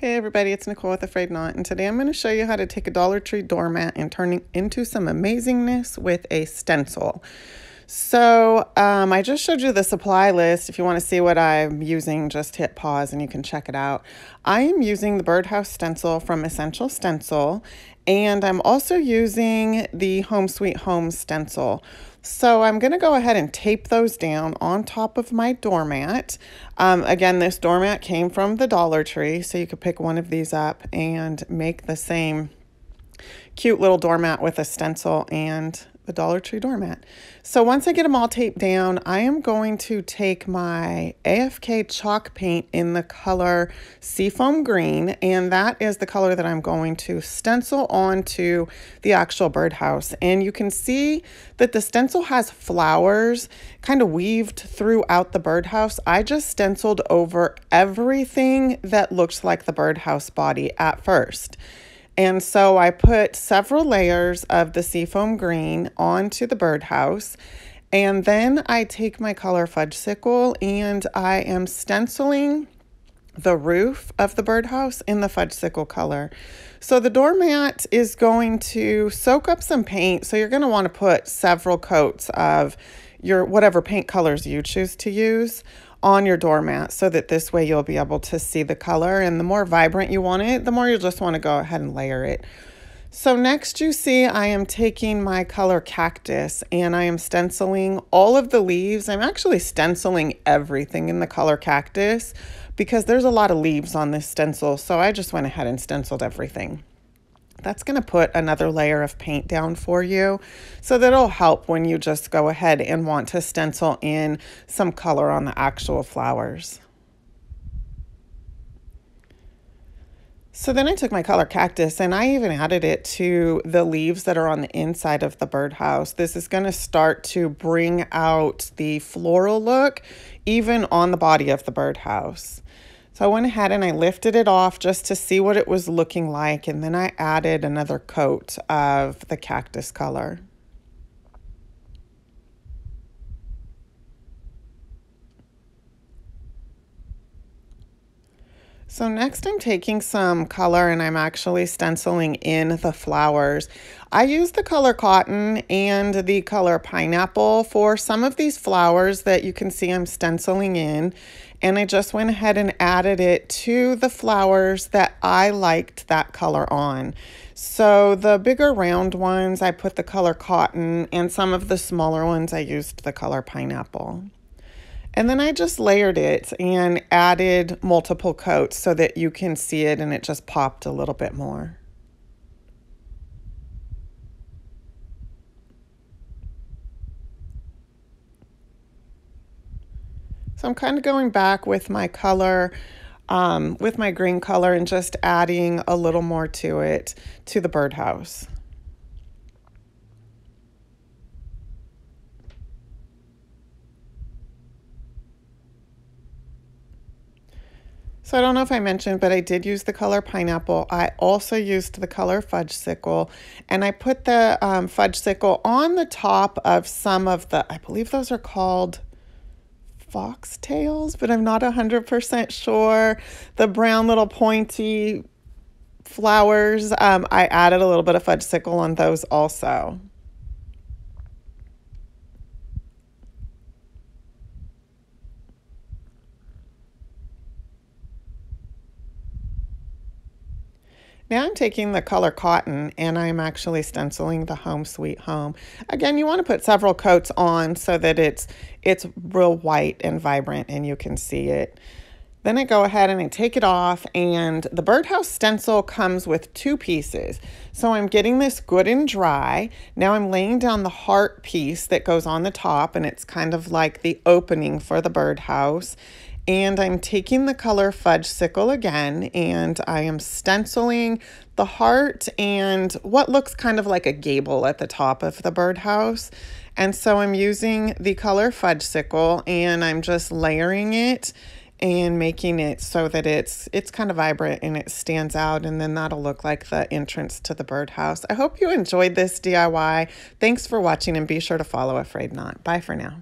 Hey everybody, it's Nicole with A-Frayed-Knot, and today I'm going to show you how to take a Dollar Tree doormat and turn it into some amazingness with a stencil. So I just showed you the supply list. If you want to see what I'm using, just hit pause and you can check it out. I am using the birdhouse stencil from Essential Stencil, and I'm also using the Home Sweet Home stencil. So I'm going to go ahead and tape those down on top of my doormat. Again, this doormat came from the Dollar Tree, so you could pick one of these up and make the same cute little doormat with a stencil and the Dollar Tree doormat. So once I get them all taped down, I am going to take my AFK chalk paint in the color Seafoam Green, and that is the color that I'm going to stencil onto the actual birdhouse. And you can see that the stencil has flowers kind of weaved throughout the birdhouse. I just stenciled over everything that looks like the birdhouse body at first. And so I put several layers of the Seafoam Green onto the birdhouse, and then I take my color Fudgesicle and I am stenciling the roof of the birdhouse in the Fudgesicle color. So the doormat is going to soak up some paint, so you're going to want to put several coats of your whatever paint colors you choose to use on your doormat, so that this way you'll be able to see the color, and the more vibrant you want it, the more you'll just want to go ahead and layer it. So next you see I am taking my color Cactus and I am stenciling all of the leaves. I'm actually stenciling everything in the color Cactus because there's a lot of leaves on this stencil, so I just went ahead and stenciled everything. That's going to put another layer of paint down for you, so that'll help when you just go ahead and want to stencil in some color on the actual flowers. So then I took my color Cactus and I even added it to the leaves that are on the inside of the birdhouse. This is going to start to bring out the floral look even on the body of the birdhouse. So I went ahead and I lifted it off just to see what it was looking like, and then I added another coat of the Cactus color. So next I'm taking some color and I'm actually stenciling in the flowers. I use the color Cotton and the color Pineapple for some of these flowers that you can see I'm stenciling in, and I just went ahead and added it to the flowers that I liked that color on. So the bigger round ones I put the color Cotton, and some of the smaller ones I used the color Pineapple. And then I just layered it and added multiple coats so that you can see it and it just popped a little bit more. So I'm kind of going back with my color, with my green color, and just adding a little more to it, to the birdhouse. So I don't know if I mentioned, but I did use the color Pineapple. I also used the color Fudgesicle, and I put the Fudgesicle on the top of some of the, I believe those are called foxtails, but I'm not 100% sure. The brown little pointy flowers, I added a little bit of Fudgesicle on those also. Now I'm taking the color Cotton and I'm actually stenciling the Home Sweet Home. Again, you want to put several coats on so that it's real white and vibrant and you can see it. Then I go ahead and I take it off, and the birdhouse stencil comes with two pieces. So I'm getting this good and dry. Now I'm laying down the heart piece that goes on the top, and it's kind of like the opening for the birdhouse. And I'm taking the color Fudgesicle again, and I am stenciling the heart and what looks kind of like a gable at the top of the birdhouse. And so I'm using the color Fudgesicle and I'm just layering it and making it so that it's kind of vibrant and it stands out, and then that'll look like the entrance to the birdhouse. I hope you enjoyed this DIY. Thanks for watching, and be sure to follow A-Frayed-Knot. Bye for now.